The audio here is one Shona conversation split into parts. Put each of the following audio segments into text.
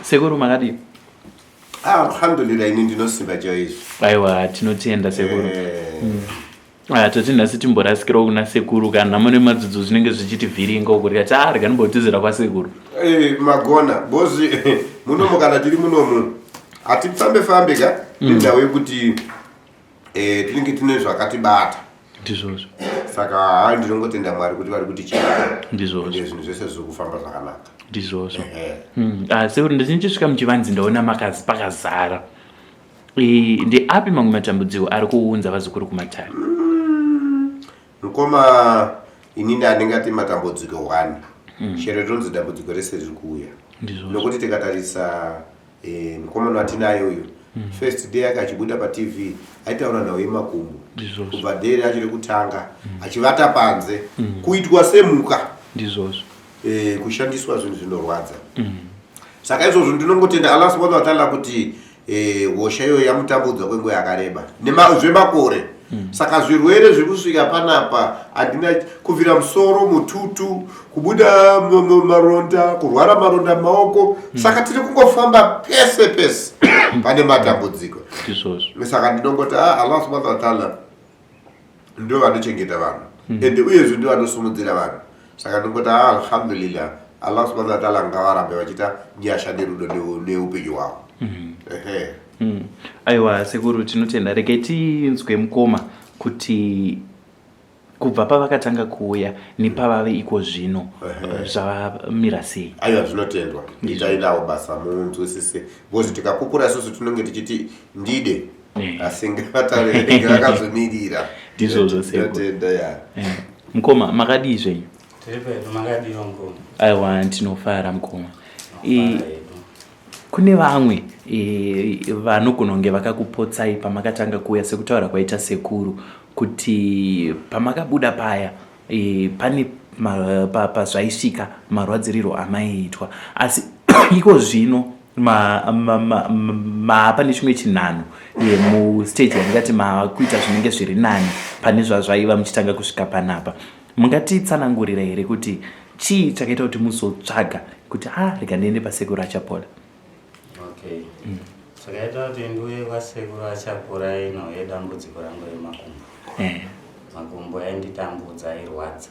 Sekuru makadi. Alhamdulillah ini ndinosimba chaizvo. Aiwa tinotenda sekuru. Totinda sitimborasikira kuna sekuru kana mune madzidzi zvinenge zvichiti vhiringa kurya charya nimbotizira kwasekuru. Magona bozi munomo kana tiri munomu atifambe ka ndau yekuti tinenge tine zvakatibata. Ndizvozvo. Saka ndinongotenda Mwari kuti vari kuti chira. Ndizvozvo. Zvinhu zvese zviri kufamba zvakanaka. Ndizvozvo. Sekuru ndichisvika muchivanzi ndaona makazi pakazara. Ndeapi mamwe matambudziko ari kuunza vazukuru kumatare? Mukoma inini andingati matambudziko 1. Chero tonzi dambudziko rese riri kuuya. Nokuti tikatarisa mukomana watinayo uyu first day akachibuda pa TV aitaura nawo yemakumbo. Kubva dera achiri kutanga achivata panze kuitwa semuka. Ndizvozvo. Kushandiswa zvinhu zvinorwadza. Saka izvozvo ndinongotenda Allah subhanahu wa ta'ala kuti hosha iyo yamutambudza kwenguva yakareba nezvemakore. Saka zvirwere zviri kusvika panapa andina kubvira musoro, mututu, kubuda maronda, kurwara maronda maoko. Saka tiri kungofamba pese pane matambudziko. Saka ndinongoti Allah subhanahu wa ta'ala ndio vanochengeta vanhu ende uyezve ndio vanosumudzira vanhu. Saka ndingoti alhamdulillah Allah subhanahu wa ta'ala ngavarambe vachita nyasha nerudo neupenyu hwavo. Aiwa sekuru tinotenda. Regai tinzwe mukoma kuti kubva pavakatanga kuuya nepavave iko zvino zvamira sei? Aiwa zvinotendwa. Itainawo basa munzwisise. Bozi tikapupura isusu tinenge tichiti ndide. Asi ngavakazomirira. Ndizvozvo sekuru. Tinotenda ya. Mukoma makadii zvenyu? Makadiwa mukoma. Aiwa ndinofara mukoma. Kune vamwe vanogona kunge vakakupotsai pamakatanga kuuya sekutaura kwaita sekuru kuti pamakabuda paya pane pazvaisvika marwadziriro amaiitwa, asi iko zvino pane chimwe chinhano mustage yandingati makuita zvinenge zviri nani pane zvazvaiva muchitanga kusvika panapa. Mungatitsanangurira here kuti chii chakaita kuti muzotsvaga kuti rega ndiende pasekuru achapora? Zvakaita kuti ndiuye kwasekuru achapora inauye dambudziko rangu remakumbo. Makumbo ainditambudza airwadza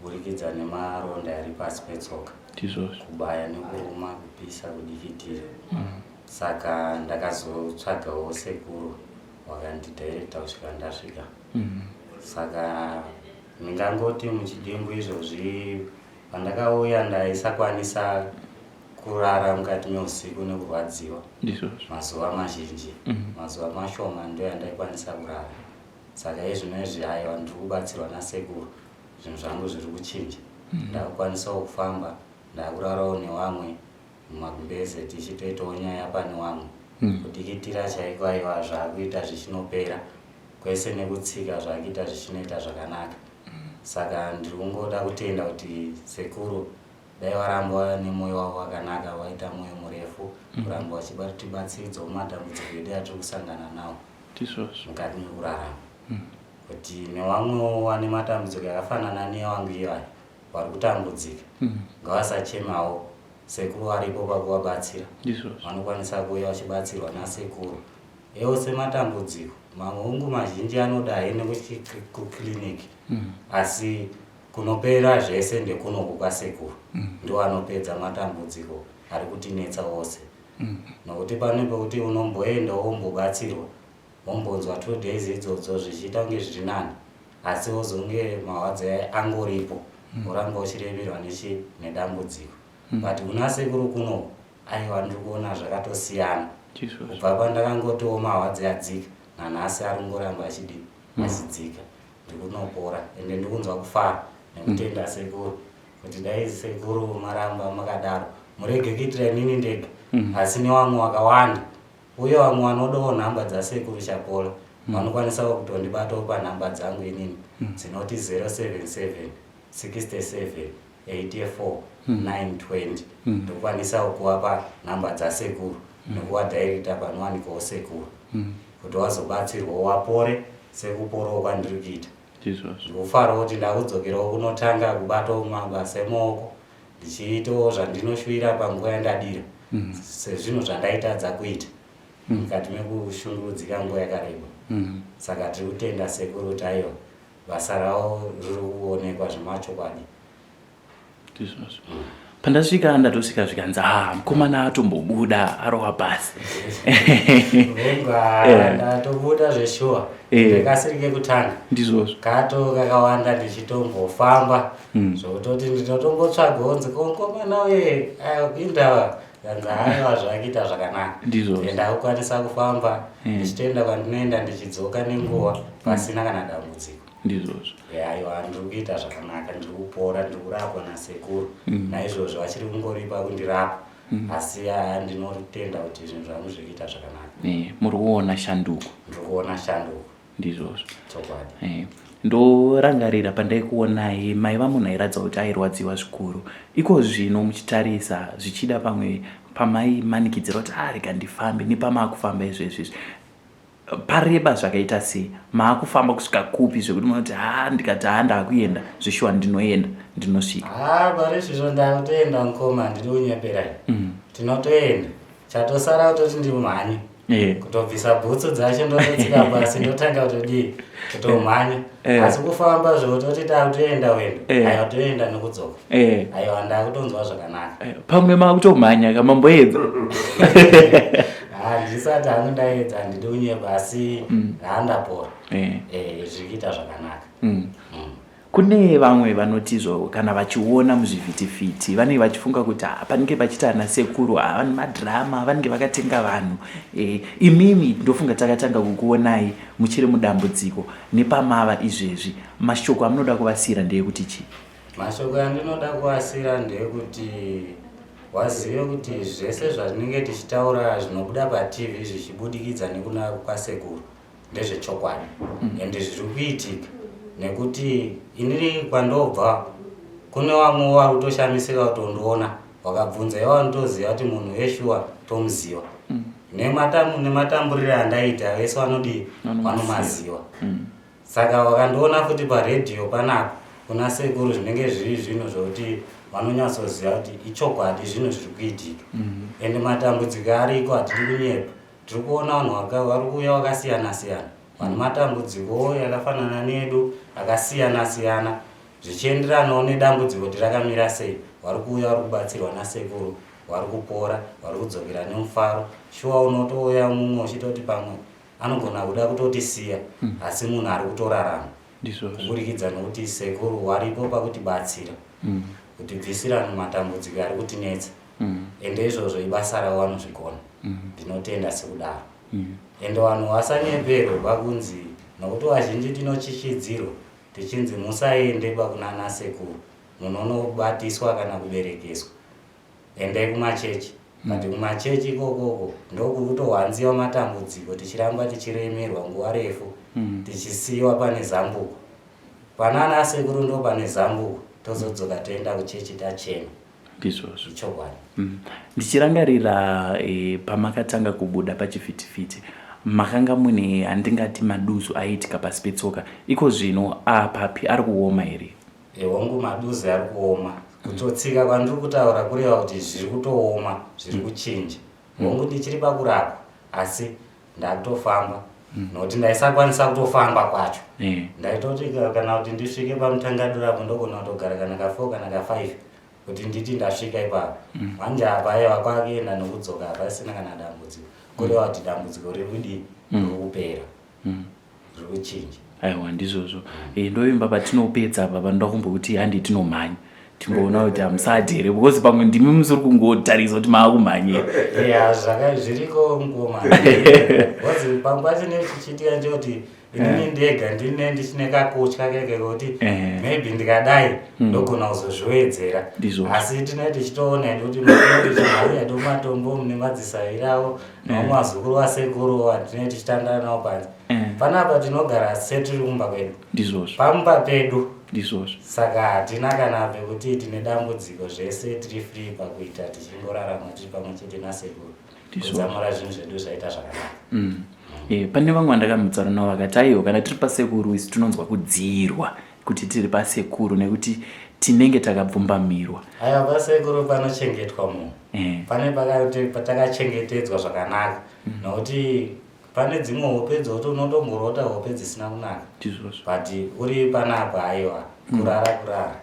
kuburikidza nemaronda ari pasi petsoka, kubaya nekuruma, kupisa, kudikitira. Saka ndakazotsvagawo sekuru wakandidirecta kusvika ndasvika. Saka ndingangoti muchidimbu izvozvi pandakauya ndaisakwanisa kurara mukati meusiku nekurwadziwa mazuva mazhinji. Mazuva mashoma ndio yandaikwanisa kurara. Saka izvinezvi aiwa ndiri kubatsirwa nasekuru zvinhu zvangu zviri kuchinja. Ndakukwanisawo kufamba, ndakurarawo nevamwe mumagumbeze tichitoitawo nyaya pane vamwe. Kudikitira chaiko aiwa zvaakuita zvichinopera, kwese nekutsika zvaakuita zvichinoita zvakanaka. Saka ndiri kungoda kutenda kuti sekuru dai waramba nemwoyo wavo wakanaka, waita mwoyo murefu, kuramba wachitibatsiridza mumatambudziko edu atiri kusangana nawo mukati mekurarama. Kuti nevamwewo vane matambudziko yakafanana newangu iyaya vari kutambudzika ngavasachemawo, sekuru aripo pakuvabatsira. Vanokwanisa kuuya vachibatsirwa nasekuru. Ose matambudziko mamwe mazhinji anodai nekuchikiriniki, asi kunopera zvese ndekunoku kwasekuru ndo anopedza matambudziko ari kutinetsa wose. Nokuti pane pekuti unomboenda wombobatsirwa wombonzwa 2 days idzodzo zvichiita kunge zviri nani, asi wozonge marwadzo angoripo uramba uchiremerwa nedambudziko. But kuna sekuru kunoku aiwa ndiri kuona zvakatosiyana. Kubva pandakangotiwo marwadzo adzika nanhasi ari kungoramba achidzika. Ndiri kunopora ende ndiri kunzwa kufara nekutenda sekuru kuti dai sekuru maramba makadaro murege kuitira inini ndega asi nevamwe wakawanda. Uye vamwe vanodawo nhamba dzasekuru chapora vanokwanisawo kutondibatawo panhamba dzangu inini dzinoti 077 67 84 920. Ndikukwanisawo kuvapa nhamba dzasekuru nekuvadirect panowanikawo sekuru kuti wazobatsirwa wapore sekuporowo kwandiri kuita. Ndikufarawo kuti ndakudzokerawo kunotanga kubatawo mabasa emaoko ndichiitawo zvandinoshuvira panguva yandadira sezvinhu zvandaitadza kuita mukati mekushungurudzika nguva yakareba. Saka tiri kutenda sekuru kuti aiwa basa ravo riri kuonekwa zvemachokwadi. Pandasvika ndatosvika zvikanzi mukomana atombobuda arova basi. Ndatobuda zveshuwa ndikasirike kutanga ndizvozvo kato kakawanda ndichitombofamba zvokutoti ndinotombotsvaga kunzi mukomana uye kuinda kanzi aiwa zvakuita zvakanaka. Ndakukwanisa kufamba ndichitoenda kwandinoenda ndichidzoka nenguva pasina kana dambudziko. Ndizvozvo aiwa ndiri kuita zvakanaka, ndiri kupora, ndiri kurapwa nasekuru. Naizvozvo vachiri kungoripa kundirapa asi ndinotenda kuti zvinhu zvangu zviri kuita zvakanaka. muri kuona shanduko. Ndiri kuona shanduko. Ndizvozvo chokwadi. Ndorangarira pandaikuonai maiva munhu airatidza kuti airwadziwa zvikuru. Iko zvino muchitarisa zvichida pamwe pamaimanikidzira kuti rega ndifambe nepamakufamba izvezvi pareba zvakaita sei, maakufamba kusvika kupi zvekuti munoti ndikati ndakuenda zveshuwa ndinoenda ndinosvika. Pari zvizvo ndakutoenda mukoma ndiri kunyeperai. Tinotoenda chatosara kutoti ndimhanye kutobvisa bhutsu dzacho ndototsika pasi ndotanga kutodii kutomhanya. Asi kufamba zvokutoti takutoenda aiwa toenda nokudzoka aiwa ndakutonzwa zvakanaka. Pamwe makutomhanya kamamboedza. Ndisati hangu ndaedza ndiri kunyepa asi ndapora zviri kuita zvakanaka. Kune vamwe vanotizvo kana vachiona muzvivhitivhiti vanenge vachifunga kuti panenge pachiti ana sekuru vane madhirama, vanenge vakatenga vanhu. Imimi ndofunga takatanga kukuonai muchiri mudambudziko nepamava izvezvi. Mashoko amunoda kuvasira ndeyekuti chii? Mashoko andinoda kuvasira ndeyekuti wazive kuti zvese zvatinenge tichitaura zvinobuda paTV zvichibudikidza nekuna kwasekuru ndezvechokwadi ende zviri kuitika. Nekuti inini kwandobva kune vamwe vari kutoshamisika kutondiona wakabvunza iwa ndoziva kuti munhu weshuwa tomuziva. Nematamburiro andaita vese vanodii vanomaziva. Saka wakandiona futi paredhiyo panapa kuna sekuru zvinenge zviri zvinhu zvokuti vanonyatsoziva kuti ichokwadi zvinhu zviri kuitika. Ende matambudziko ariko hatiri kunyepa. Tiri kuona vanhu vari kuuya vakasiyana siyana vane matambudziko yakafanana nedu akasiyana siyana zvichienderanawo nedambudziko kuti rakamira sei. Vari kuuya vari kubatsirwa nasekuru, vari kupora, vari kudzokera nemufaro. Shuwa unotouya mumwe uchitoti pamwe anogona kuda kutotisiya asi munhu ari kutorarama kuburikidza nokuti sekuru waripo pakutibatsira kutibvisira matambudziko ari kutinetsa. Ende izvozvo ibasa ravo vanozvikona. Ndinotenda sekudaro. Ende vanhu vasanyeperwe pakunzi nokuti vazhinji tinochichidzirwa tichinzi musaende pakunana sekuru munonobatiswa kana kuberekeswa. Endai kumachechi. Kati kumachechi ikokoko ndokuri kutowanziwa matambudziko tichiramba tichiremerwa nguva refu tichisiyiwa pane zambuko. Panana sekuru ndo pane zambuko tozodzoka toenda kuchechi tachena. Ndizvozvo chokwadi. Ndichirangarira pamakatanga kubuda pachivhitivhiti makanga mune handingati maduzu aiitika pasi petsoka. Iko zvino apapi ari kuoma here? Wangu maduzu ari kuoma. Kutotsika kwandiri kutaura kureva kuti zviri kutooma zviri kuchinja. Wangu ndichiri pakurapwa asi ndakutofamba nokuti ndaisakwanisa kutofamba kwacho. Ndaitoti kana kuti ndisvike pamutangadurapo ndogona kutogara kana ka4 kana ka5 kuti nditi ndasvika ipapo. Manje apa aiwa kwakuenda nokudzoka pasina kana dambudziko. Kureva kuti dambudziko riri kudii riri kupera riri kuchinja. Aiwa ndizvozvo. Ndoimba patinopedza apa panoda kumbokuti handi tinomhanya timboona kuti hamusati here because pamwe ndimi musiri kungotarisa kuti maakumhanyira. Zviriko mukoma. Panguva chine chichiitika ndechoti inini ndega ndine ndichine kakutya keke kuti maybe ndikadai ndogona kuzozviwedzera. Asi tinenge tichitoona kuti munoichimhanya domatombo mune madzisairi avo namwe mazukuru vasekuru atinenge tichitandana navo panze. Panapa tinogara setiri kumba kwedu. Pamumba pedu. Saka hatina kana pekuti tine dambudziko zvese tiri free pakuita tichingorarama tiri pamwe chete nasekuru. Kudzamura zvinhu zvedu zvaita zvakanaka. Pane vamwe vandakamutaura navo vakati aiwa kana tiri pasekuru isi tinonzwa kudzirwa kuti tiri pasekuru nekuti tinenge takabvumbamirwa? Aya pasekuru panochengetwa munhu. Pane pakati patakachengetedzwa zvakanaka. Nokuti pane dzimwe hope dzoti unotomborota hope dzisina kunaka. But uri panapa aiwa kurara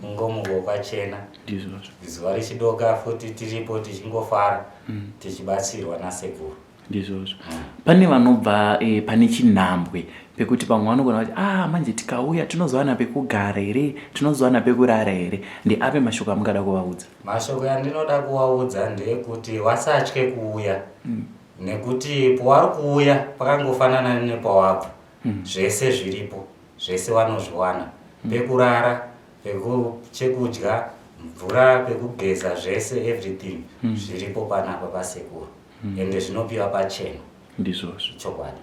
kungomuko kwachena. Zuva richidoka futi tiripo tichingofara tichibatsirwa nasekuru. Ndizvozvo. Pane vanobva pane chinhambwe pekuti pamwe vanogona kuti manje tikauya tinozowana pekugara here, tinozowana pekurara here. Ndeape mashoko amungada kuvaudza? Mashoko andinoda kuvaudza ndeyekuti vasatye kuuya. Nekuti pavari kuuya pakangofanana nepawabva. Zvese zviripo, zvese vanozviwana. Pekurara, chekudya, mvura, pekugeza, zvese everything zviripo panapa pasekuru. Ende zvinopiwa pachena. Ndizvozvo. Chokwadi.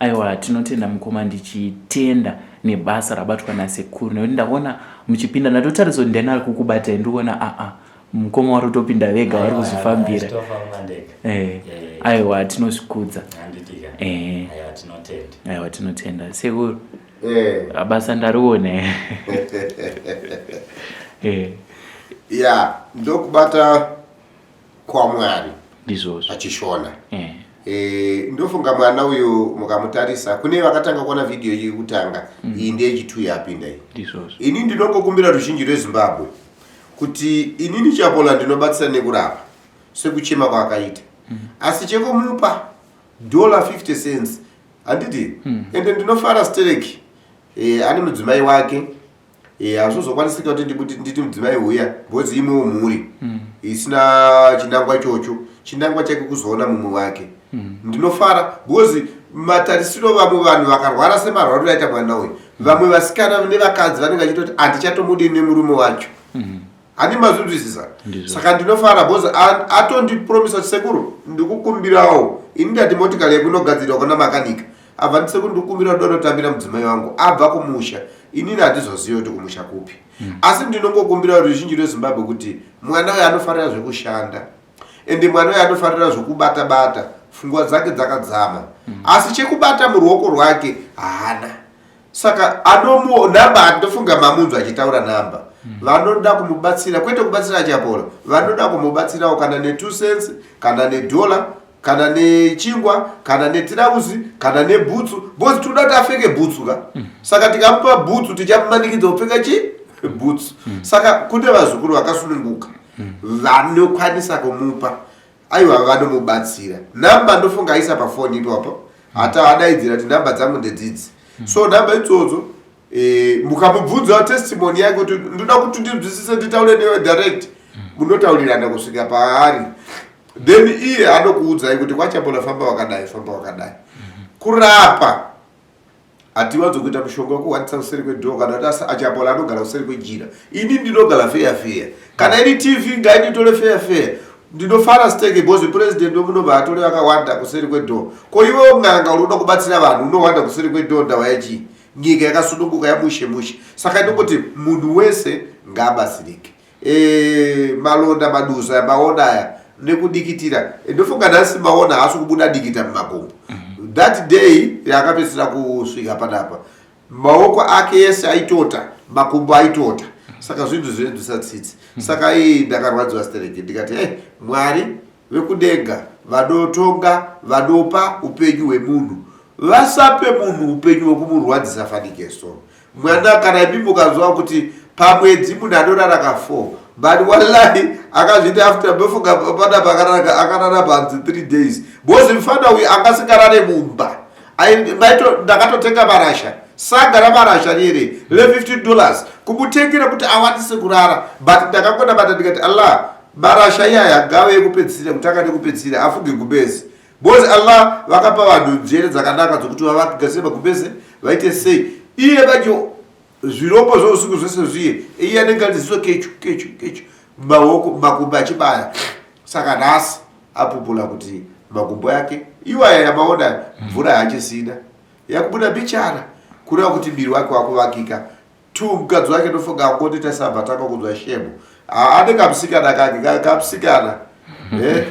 Aiwa, tinotenda mukoma, ndichitenda nebasa rabatwa nasekuru nekuti ndaona muchipinda ndatotarizo ndena ari kukubata ndikuona mukoma wari kutopinda vega vari kuzvifambira. Aiwa, tinozvikudza. Aiwa, tinotenda sekuru. Basa ndariona. Ya, ndokubata kwa Mwari. Ndizvozvo. Achishona. Ndofunga mwana uyu mukamutarisa kune vakatanga kuona video iyi kutanga iyi ndeyechitu yapinda iyi. Ndizvozvo. Ini ndinongokumbira ruzhinji rweZimbabwe kuti inini chapola ndinobatsira nekurapa sekuchema kwaakaita. Asi chekumupa $50 cents handiti. Ende ndinofara stereki ane mudzimai wake. Hazvozokwanisika kuti nditi mudzimai uya bhozi imwewo mhuri isina chinangwa ichocho, chinangwa chake kuzoona mumwe wake. Ndinofara bhozi matarisiro vamwe vanhu vakarwara semarwariro aita mwana uyu, vamwe vasikana nevakadzi vanenge vachitoti handichatomudi nemurume wacho. Ani mazvinzwisisa. Saka ndinofara bhozi atondipromisa kuti sekuru ndikukumbirawo ini ndati motikari yekunogadzirwa kuna makanika. Abva ndisekuru ndikukumbira ndonotambira mudzimai wangu abva kumusha. Inini handizoziva kuti kumusha kupi. Asi ndinongokumbira ruzhinji rweZimbabwe kuti mwana uyu anofarira zvekushanda. Ende mwana uyu anofarira zvekubata-bata, pfungwa dzake dzakadzama. Asi chekubata muruoko rwake haana. Saka namba handofunga mamunzu achitaura namba. Vanoda kumubatsira, kwete kubatsira chapola. Vanoda kumubatsirawo kana ne2 cents, kana $1, kana nechingwa, kana netirauzi, kana nebhutsu. Bozi toda kuti apfeke bhutsu ka. Saka tikamupa bhutsu tichamumanikidza kupfeka bhutsu. Saka kune vazukuru vakasununguka vanokwanisa kumupa. Aiwa, vanomubatsira. Namba ndofunga aisa pafoni ipapo. Hata adaidzira kuti namba dzangu ndedzidzi. So namba idzodzo mukamubvunza testimony yake kuti ndoda kuti ndinzwisise nditaure newe direct, munotaurirana kusvika paari. Then iye anokuudzai kuti kwachapola famba wakadai, famba wakadai. Kurapa hatiwanzo kuita mushonga wekuwanisa kuseri kwedhoo kana kuti achapola anogara kuseri kwejira. Ini ndinogara feya. Kana iri TV ngainditore feya. Ndinofara steke bhozi president wemunobva atore vakawanda kuseri kwedhoo. Ko iwe nganga unoda kubatsira vanhu unowanda kuseri kwedhoo ndawa yachi. Nyika yakasununguka yamushe. Saka ndingoti munhu wese ngaabatsirike. Malonda madusa maona aya nekudikitira. Ndofunga nhasi maona haasi kubuda dikita mumakombo. That day yakapedzisira kusvika panapa. Maoko ake yese aitota, makumbo aitota. Saka zvinhu zvinodhisa tsitsi. Saka ndakarwadziwa stereki ndikati Mwari vekudenga vanotonga vanopa upenyu hwemunhu vasape munhu upenyu hwekumurwadzisa fanike so. Mwana kana imi mukazwa kuti pamwedzi munhu anorara ka4 but wallahi akazvita after befuka panapa akarara panzi 3 days. Bozi mfana uyu angasikarare mumba. Ndakatotenga marasha sagara marasha riri $50 kumutengera kuti awanise kurara, but ndakakona bata ndikati Allah marasha iyaya ngave kupedzisira kutanga nekupedzisira afunge kubese. Bozi Allah vakapa vanhu njere dzakanaka dzokuti vavagadzire magubese vaite sei. Iye vacho zviropo zvousiku zvese zviye iye anenge adziso kechu maoko makumbo achibaya. Saka nhasi apupula kuti makumbo yake iwaya yamaona mvura yachisina yakubuda bichara kureva kuti miri wake wakuvakika. Mukadzi wake ndofunga angotoita sabhataka kunzwa shemo. Ane kamusikana kake kamusikana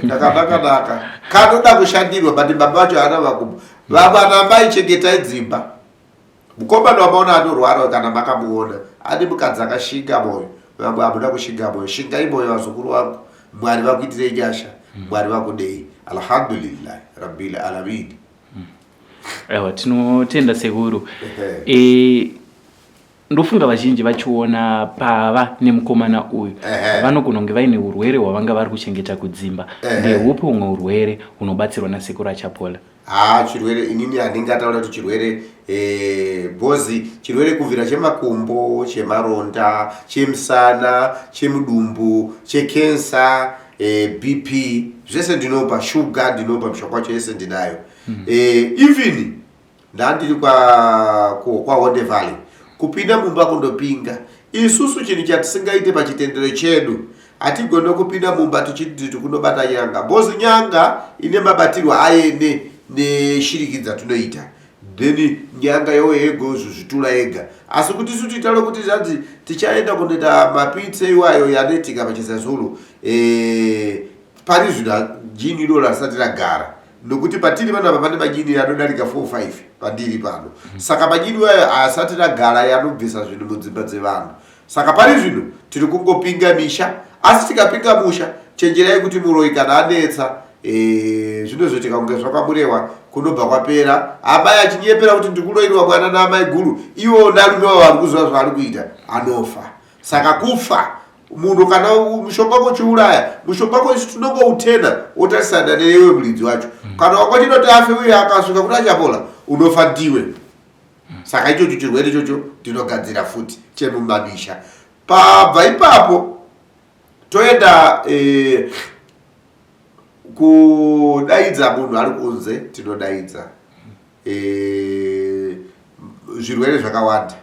kakanaka kanoda kushandirwa but baba vacho haana makumbo. Vamwe ana mai chengetai dzimba mukomana wamaona anorwara kana makamuona ane mukadzi akashinga moyo, amuda kushinga moyo, shingai moyo vazukuru vangu, Mwari vakuitire nyasha, Mwari vakudei. Alhamdulillah rabbil alamin. Ewa tinotenda sekuru. Ndofunga vazhinji vachiona pava nemukomana uyu vanogona kunge vaine urwere hwavanga vari kuchengeta kudzimba. Ndehupi humwe urwere hunobatsirwa nasekuru achapola? Chirwere inini handingataura kuti chirwere bozi chirwere kubvira chemakumbo, chemaronda, chemusana, chemudumbu, chekensa, BP, zvese ndinopa, sugar ndinopa, mishonga yacho yese ndinayo. Even ndandiri kwa Honde Valley kupinda mumba kundopinga, isusu chinhu chatisingaite pachitendero chedu hatigona kupinda mumba tichiti kunobata nyanga, bozi nyanga ine mabatirwa ayene neshirikidza tunoita, then nyanga yowe yego zvitula yega. Asi kuti isu titalo kuti zvanzi tichaenda kundoita mapitse iwayo yanetika pachizazulu, pari zvina jini iro rasati ragara, nokuti patiri vanhu pane majini anodarika 4-5 pandiri pano. Saka majini iwayo asati ragara yanobvisa zvinhu mudzimba dzevanhu. Saka pari zvino tiri kungopinga misha, asi tikapinga musha chenjerai kuti muroyi kana anetsa zvinozoitika kunge zvakamurewa kunobva kwapera, amai achinyepera kuti ndikuroyiwa mwana naamai guru, iwo narume wavo vari kuziva zvavari kuita, anofa. Saka kufa munhu kana mushonga kuchiuraya, mushonga kwesi tunongoutena wotarisana newe muridzi wacho. Kana wakwachinoti afe uye akasvika kuti achapola, unofa ndiwe. Saka ichocho chirwere ichocho tinogadzira futi chemumamisha. Pabva ipapo toenda kudaidza munhu ari kunze, tinodaidza zvirwere zvakawanda.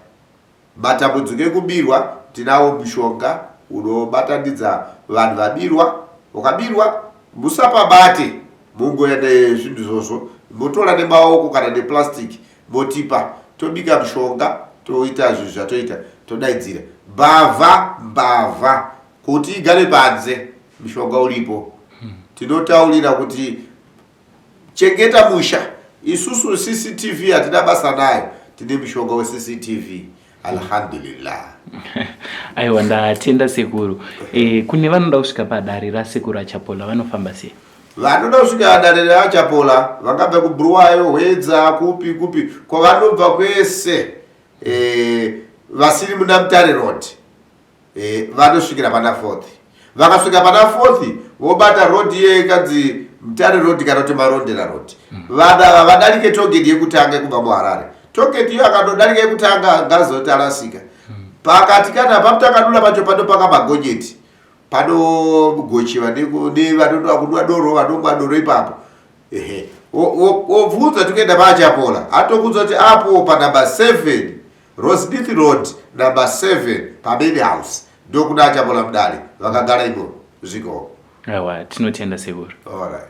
Matambudziko ekubirwa tinawo mushonga unobatanidza vanhu vabirwa. Ukabirwa musapabate, mungoenda zvinhu izvozvo, motora nemaoko kana neplastic motipa, tobika mushonga, toita zvinhu zvatoita, todaidzira mbavha kuti igare panze, mushonga uripo. Tinotaurira kuti chengeta musha, isusu CCTV hatina basa nayo, tine mushonga we CCTV. Alhamdulillah. Aiwa, ndatenda sekuru. Kune vanoda kusvika padare rasekuru achapola vanofamba sei? Vanoda kusvika padare rachapola vakabva kuBruwayo, Hwedza, kupi kwavanobva kwese, vasiri muna Mutare Road, vanosvikira pana 4th. Vakasvika pana 4th vobata road yekanzi Mutare Road kana kuti Marondera Road. Vadarike togeti yekutanga kubva muHarare. Togeti iyo akandodarika yekutanga ngazoti arasika. Pakati kana pamutakadula pacho pano pakabagonyeti. Pano gochiwa nevanoda kunwa doro, vanomwa doro ipapo. Obvunza tukaenda pachapola, atobvunza kuti apo pa number 7 Rosedith Road number 7 paBaby House ndokuna achapola mudare vakagara imo zviko. Aiwa, tinotenda sekuru. All right.